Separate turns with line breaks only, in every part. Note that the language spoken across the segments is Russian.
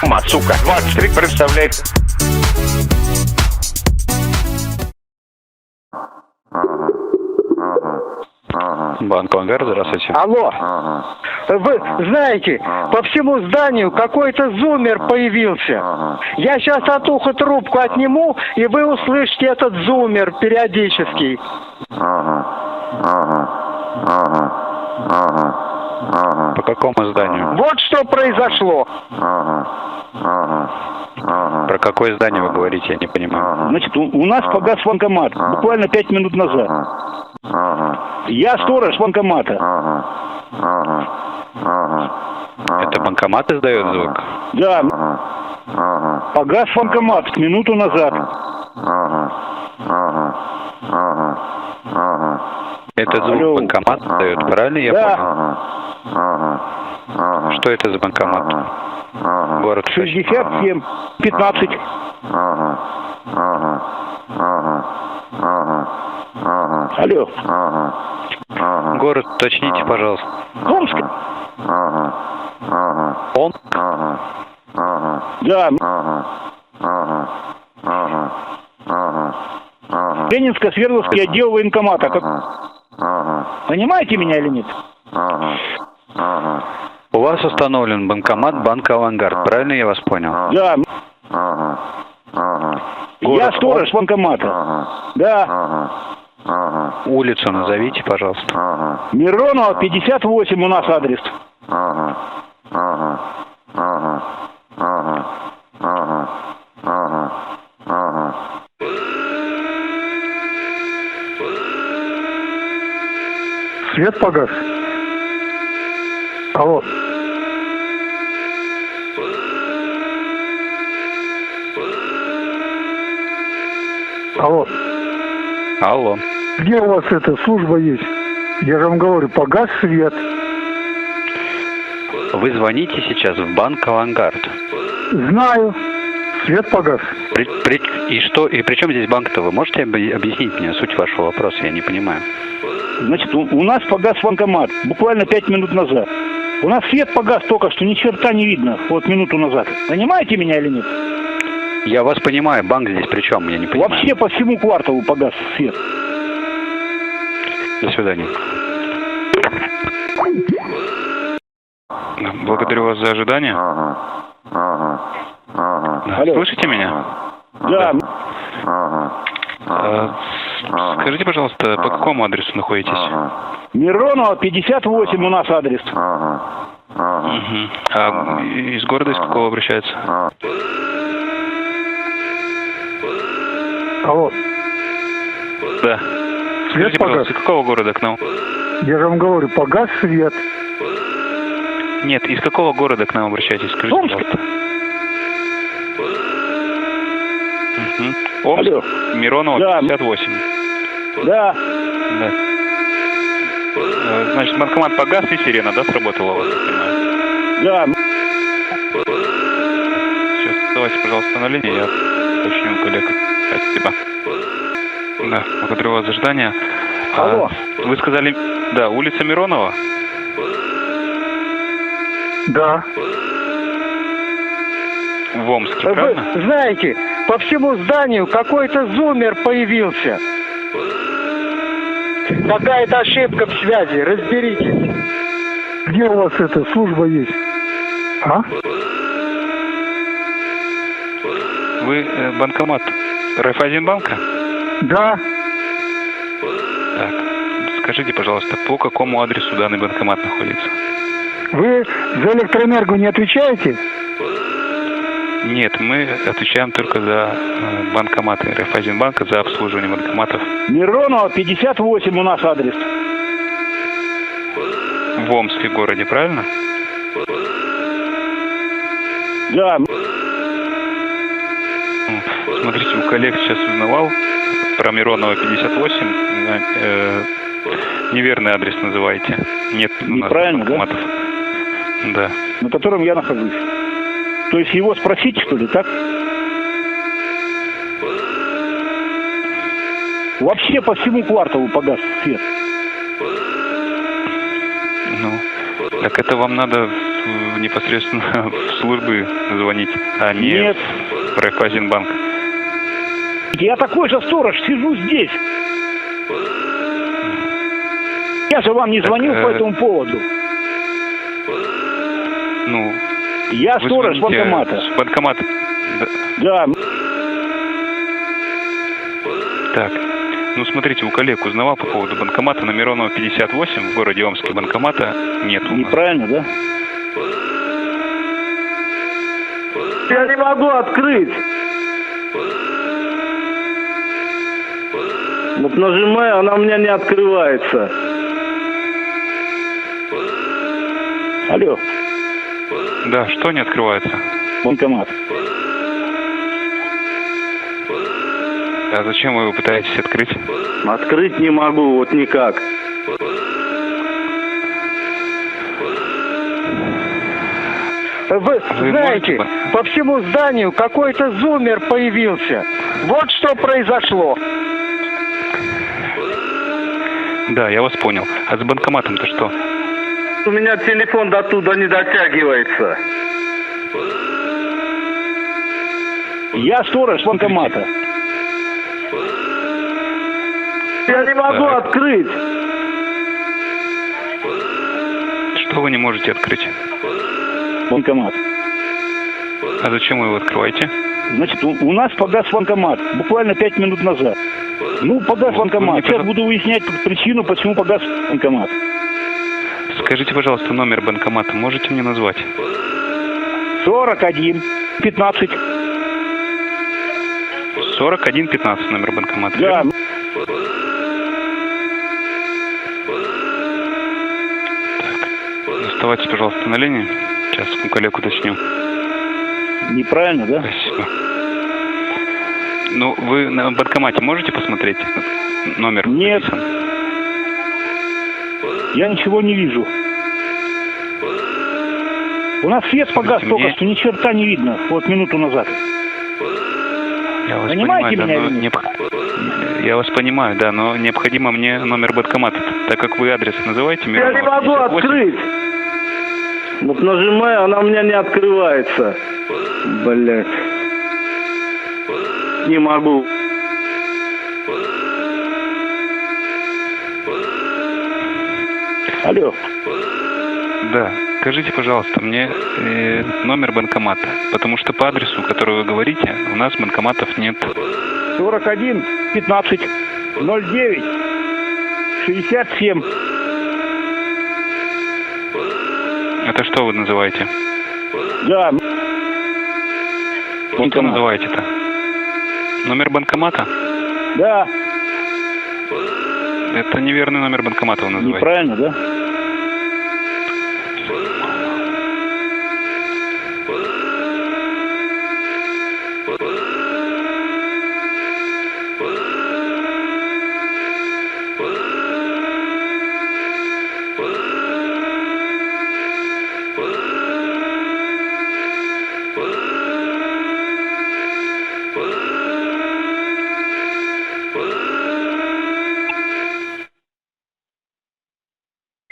сука. 23 представляет.
Банк «Авангард», здравствуйте.
Алло. Вы знаете, по всему зданию какой-то зумер появился. Я сейчас от уха трубку отниму, и вы услышите этот зумер периодически.
По какому зданию?
Вот что произошло.
Про какое здание вы говорите, я не понимаю.
Значит, у нас погас банкомат буквально 5 минут назад. Я сторож банкомата.
Это банкомат издает звук?
Да. Погас банкомат минуту назад.
Это звук
Алло.
банкомат издает, правильно я
Да.
понял? Что это за банкомат? Город
67, 15. Алло.
Город уточните, пожалуйста.
Омск?
Омск?
Да. Ленинско-Свердловский отдел военкомата. Понимаете меня или нет?
У вас установлен банкомат банка «Авангард», правильно я вас понял?
Да. Я
Город
сторож банкомата. Да.
Улицу назовите, пожалуйста.
Миронова, 58 у нас адрес.
Свет погас. Алло. Алло.
Алло.
Где у вас эта служба есть? Я же вам говорю, погас свет.
Вы звоните сейчас в банк «Авангард».
Знаю. Свет погас.
И при чем здесь банк-то? Вы можете объяснить мне суть вашего вопроса? Я не понимаю.
Значит, у нас погас банкомат буквально 5 минут назад. У нас свет погас только что, ни черта не видно, вот минуту назад. Понимаете меня или нет?
Я вас понимаю, банк здесь при чем? Я не понимаю.
Вообще по всему кварталу погас свет.
До свидания. Благодарю вас за ожидание.
Алло.
Слышите меня?
Да.
Скажите, пожалуйста, по какому адресу находитесь?
Миронова, 58 у нас адрес.
Мгм. А из города из какого обращается?
Алло.
Да.
Свет
Скажите,
погас.
пожалуйста, из какого города к нам?
Я же вам говорю, погас свет.
Нет, из какого города к нам обращаетесь? Скажите,
Омск.
пожалуйста. Мгм. Омск,
Алло.
Миронова,
Да.
58.
Да.
Да. Значит, банкомат погас и сирена, да, сработала у вас, я понимаю?
Да.
Сейчас оставайтесь, пожалуйста, на линии, я уточню у коллег. Спасибо. Да, благодарю вас за ожидание.
Алло.
Вы сказали, да, улица Миронова?
Да.
В Омске,
Вы
правильно?
знаете, по всему зданию какой-то зумер появился. Какая-то ошибка в связи, разберитесь. Где у вас эта служба есть? А?
Вы банкомат Райффайзенбанка?
Да.
Так, скажите, пожалуйста, по какому адресу данный банкомат находится?
Вы за электроэнергию не отвечаете?
Нет, мы отвечаем только за банкоматы Райффайзенбанка, за обслуживание банкоматов
Миронова, 58 у нас адрес.
в Омске городе, правильно?
Да.
Смотрите, у коллег сейчас узнавал про Миронова 58. Неверный адрес называете. Нет у нас
Неправильно, да?
банкоматов. Да?
На котором я нахожусь. То есть его спросить, что ли, так? Вообще по всему кварталу погас свет.
Ну, так это вам надо непосредственно в службы звонить, а не
Нет.
в Райффайзенбанк.
Я такой же сторож, сижу здесь. Я же вам не звонил по этому поводу.
Ну,
Я
вы
сторож
звоните
банкомата.
с банкомата.
Да.
Так, ну смотрите, у коллег узнавал по поводу банкомата на Миронова 58 в городе Омске. Банкомата нет у нас.
Неправильно, да?
Я не могу открыть. Вот нажимаю, она у меня не открывается.
Алло,
Да, что не открывается?
банкомат.
А зачем вы его пытаетесь открыть?
Открыть не могу, вот никак. Вы знаете,
можете
по всему зданию какой-то зумер появился. Вот что произошло.
Да, я вас понял. А с банкоматом-то что?
У меня телефон до туда не дотягивается.
Я сторож банкомата.
Я не могу
Так.
открыть.
Что вы не можете открыть?
Банкомат.
А зачем вы его открываете?
Значит, у нас погас банкомат. Буквально 5 минут назад. Ну, погас
Вот
банкомат.
мне,
Сейчас
пожалуйста.
буду выяснять причину, почему погас банкомат.
Скажите, пожалуйста, номер банкомата можете мне назвать?
41 15.
4115 номер банкомата.
Да.
верно? Оставайтесь, пожалуйста, на линии. Сейчас у коллег уточню.
Неправильно, да?
Спасибо. Ну, вы на банкомате можете посмотреть номер?
Нет.
написан?
Я ничего не вижу. У нас свет погас
Мне-
только что, ни черта не видно. Вот минуту назад.
Я вас
Понимаете
понимаю, да,
меня
но
или нет?
я вас понимаю, да, но необходимо мне номер банкомата, так как вы адрес называете.
Я
Миронова
не могу
58.
открыть. Вот нажимаю, она у меня не открывается. Блять. Не могу.
Алло.
Да, скажите, пожалуйста, мне номер банкомата, потому что по адресу, который вы говорите, у нас банкоматов нет.
41 15 09 67.
Это что вы называете?
Да.
Что
Банкомат.
называете-то? Номер банкомата?
Да.
Это неверный номер банкомата вы называете.
Неправильно, да?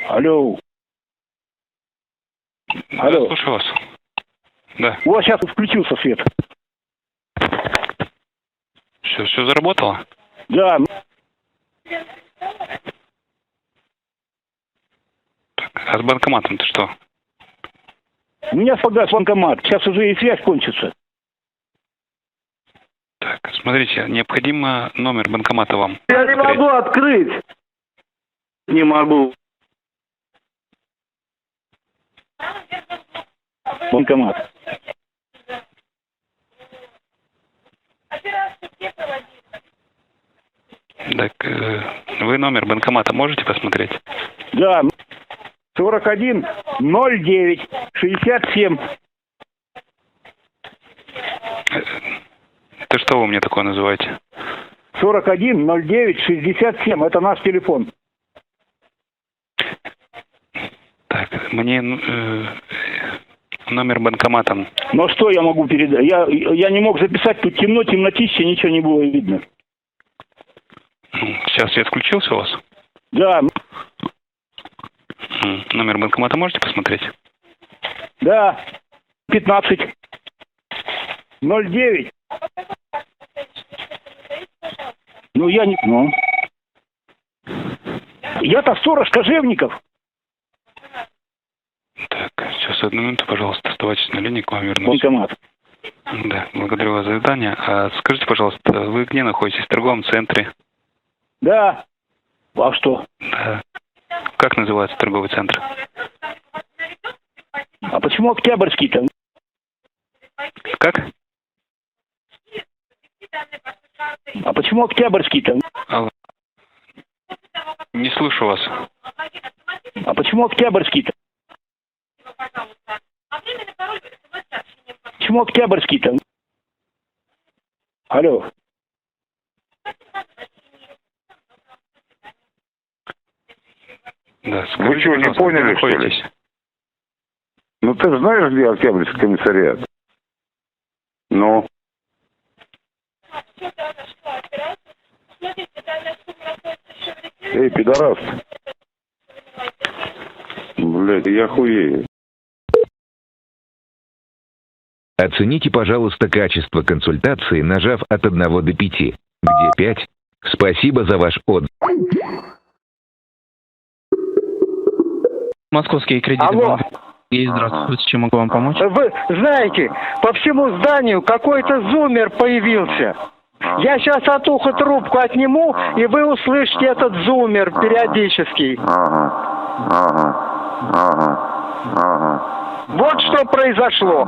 Алло. Алло.
Я слушаю вас. Да.
Вот сейчас включился свет.
Все заработало?
Да.
А с банкоматом-то что?
У меня погас банкомат. Сейчас уже и связь кончится.
Так, смотрите, необходимо номер банкомата вам.
Я не
посмотреть.
могу открыть. Не могу.
Банкомат.
Так, вы номер банкомата можете посмотреть?
Да. 41 09 67.
Это что вы мне такое называете?
41 09 67. Это наш телефон.
Так, мне номер банкомата.
Но что я могу передать? Я не мог записать. Тут темно, темнотище, ничего не было видно.
Сейчас свет включился у вас?
Да.
Номер банкомата можете посмотреть?
Да. 15. 09. Ну, я не... Ну. Я-то сторож Кожевников.
Так, сейчас одну минуту, пожалуйста, оставайтесь на линии, к вам вернусь.
Банкомат.
Да, благодарю вас за задание. А скажите, пожалуйста, вы где находитесь? В торговом центре?
Да. А что?
Да. Как называется торговый центр?
А почему Октябрьский-то?
Как?
А почему Октябрьский-то?
Алло. Не слышу вас.
А почему Октябрьский-то? Почему Октябрьский-то? Алло.
Да,
Вы что, не
пожалуйста,
поняли,
где
что ли?
находитесь?
Ну ты знаешь, где Октябрьский комиссариат? Ну? Эй, пидорас. Блядь, я хуею.
Оцените, пожалуйста, качество консультации, нажав от 1 до 5, где 5. Спасибо за ваш отзыв.
Московские кредиты.
Алло.
Здравствуйте, чем могу вам помочь?
Вы знаете, по всему зданию какой-то зумер появился. Я сейчас от уха трубку отниму, и вы услышите этот зумер периодически. Вот что произошло.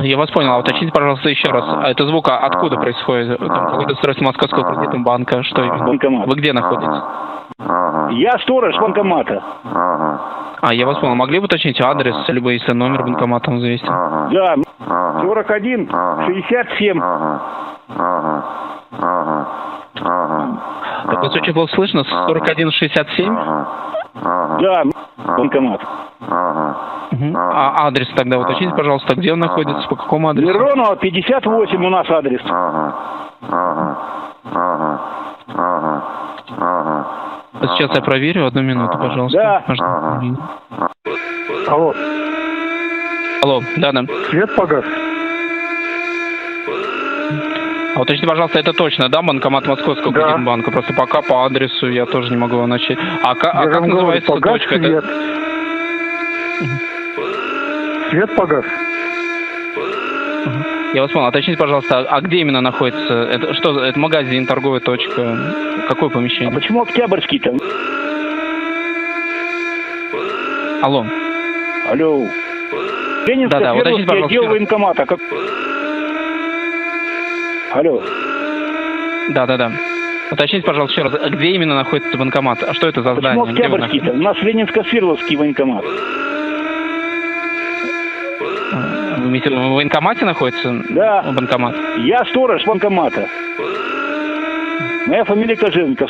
Я вас понял. А уточните, пожалуйста, еще раз. А это звук откуда происходит? Там какое-то устройство Московского кредитного банка? Что именно?
Банкомат.
Вы где находитесь?
Я сторож банкомата.
А, я вас понял. Могли бы уточнить адрес, либо если номер банкомата вам известен?
Да. 41 67.
Так, вас очень плохо слышно. 4167?
Да. Банкомат.
Угу. А адрес тогда уточните, пожалуйста, где он находится, по какому адресу?
Миронова 58 у нас адрес.
Сейчас я проверю. 1 минуту, пожалуйста.
Да.
Можно?
Алло,
Алло, да.
свет погас.
А уточните, пожалуйста, это точно, да, банкомат Московского
Да.
кредитного банка? Просто пока по адресу я тоже не могу его начать. А как
Я вам говорю,
называется эта
погас
точка?
свет. Свет погас.
Я вас понял. Уточните, пожалуйста, а где именно находится? Это что? Это магазин, торговая точка? Какое
А
помещение?
почему Октябрьский-то?
Алло.
Алло. Ленинская
Да-да, уточните,
Свердловский отдел
пожалуйста.
военкомата. Как... Алло.
Да. Уточните, пожалуйста, еще раз, а где именно находится банкомат? А что это за здание?
Почему
Где вы
Октябрьский-то? У нас Ленинско-Свердловский военкомат.
Вы имеете в виду, в военкомате находится?
Да.
Банкомат?
Я сторож банкомата. Моя фамилия Кожевников.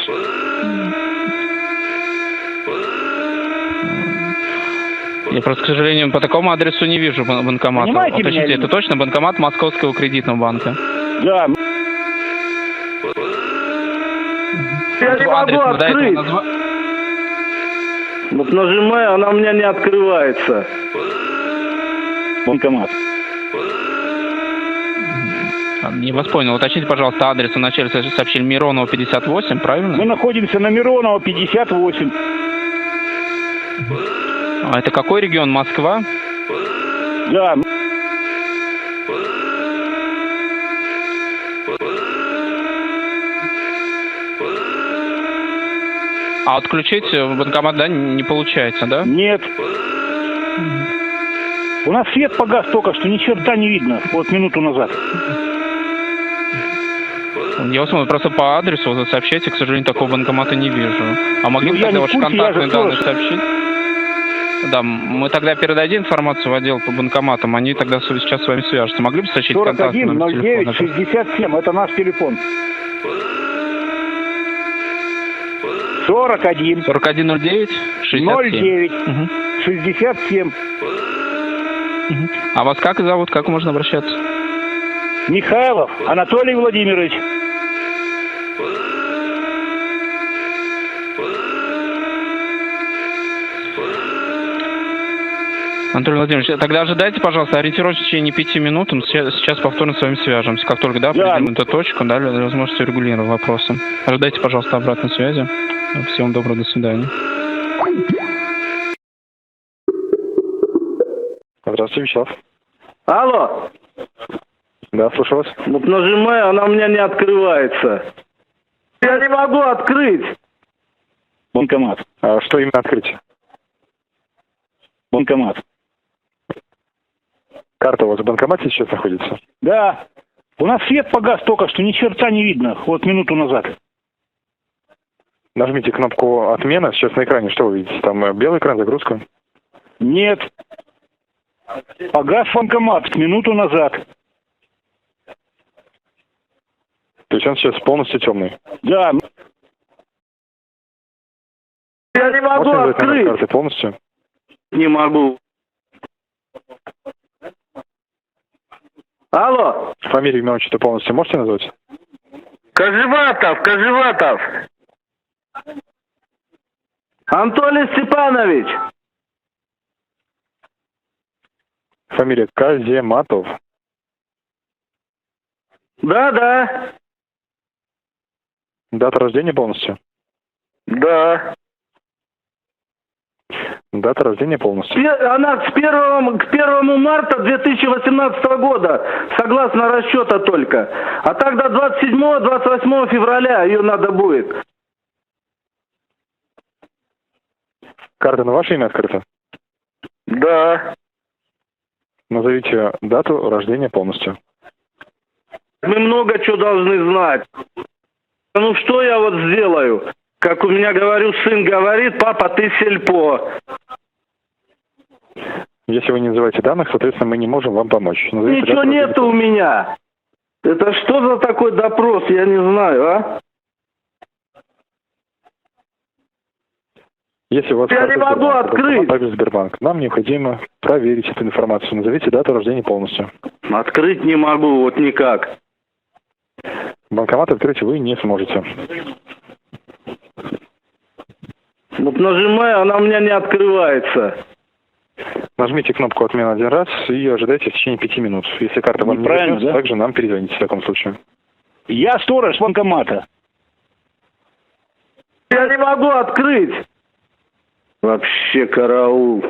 Я просто, к сожалению, по такому адресу не вижу банкомата.
Понимаете меня
Уточните,
или
это
нет?
точно банкомат Московского кредитного банка?
Да.
Я не могу
Адрес вы до этого
открыть. Вот нажимаю, она у меня не открывается.
Банкомат.
Я вас понял. Уточните, пожалуйста, адрес. Вначале сообщили Миронова 58, правильно?
Мы находимся на Миронова 58.
А это какой регион? Москва?
Да.
А отключить банкомат, да, не получается, да?
Нет. У нас свет погас только что, ни черта не видно. Вот минуту назад.
Я вас понял, просто по адресу вы сообщаете, к сожалению, такого банкомата не вижу. А могли
Ну,
бы
я
тогда
не в
ваши
курсе, я
контактные
же
данные
тоже.
сообщить? Да, мы тогда передадим информацию в отдел по банкоматам, они тогда сейчас с вами свяжутся. Могли бы сообщить контактный
41
номер
09
телефона?
67. Это наш телефон. 41
4109 67.
09
Мгм.
67.
Мгм. А вас как зовут? Как можно обращаться?
Михайлов Анатолий Владимирович.
Анатолий Владимирович, тогда ожидайте, пожалуйста, ориентировочно в течение 5 минут. Мы сейчас повторно с вами свяжемся. Как только, придем на эту точку, для возможности урегулирования вопроса. Ожидайте, пожалуйста, обратной связи. Всего вам доброго, до свидания.
Здравствуйте, Вячеслав.
Алло,
Да, слушаю вас.
вот нажимаю, она у меня не открывается. Я не могу открыть.
Банкомат.
А что именно открыть?
Банкомат.
Карта у вас в банкомате сейчас находится?
Да. У нас свет погас только что, ни черта не видно. Вот минуту назад.
Нажмите кнопку «Отмена». Сейчас на экране что вы видите? Там белый экран, загрузка.
Нет. Погас банкомат минуту назад.
То есть он сейчас полностью темный.
Да.
Я не могу
Можете назвать номер
открыть.
карты полностью?
Не могу. Алло,
Фамилию, имя, отчество полностью можете назвать?
Кожеватов. Анатолий Степанович.
Фамилия Казематов.
Да.
Дата рождения полностью?
Да.
Дата рождения полностью.
Она к 1 марта 2018 года, согласно расчета только. А так до 27-28 февраля ее надо будет.
Карта на ваше имя открыта?
Да.
Назовите дату рождения полностью.
Мы много чего должны знать. Ну что я вот сделаю? Как у меня, говорю, сын говорит: папа, ты сельпо.
Если вы не называете данных, соответственно, мы не можем вам помочь. Назовите
Ничего
дату рождения
нету у меня. Это что за такой допрос, я не знаю, а?
Если у вас
Я
карта
не могу
Сбербанка,
открыть.
банкомат, также Сбербанк, нам необходимо проверить эту информацию. Назовите дату рождения полностью.
Открыть не могу, вот никак.
Банкомат открыть вы не сможете.
Вот нажимаю, она у меня не открывается.
Нажмите кнопку «Отмена» один раз и ожидайте в течение 5 минут. Если карта вам не
Неправильно,
вернется,
да?
также нам перезвоните в таком случае.
Я сторож банкомата.
Я не могу открыть. Вообще караул.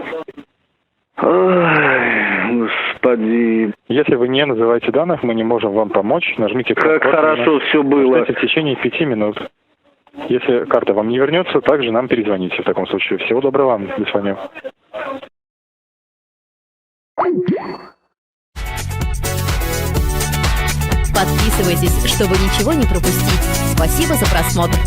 Ой, господи.
Если вы не называете данных, мы не можем вам помочь. Нажмите
Как
кнопку «Отмена».
хорошо все было.
Ожидайте в течение 5 минут. Если карта вам не вернется, также нам перезвоните в таком случае. Всего доброго вам. До свидания.
Подписывайтесь, чтобы ничего не пропустить. Спасибо за просмотр.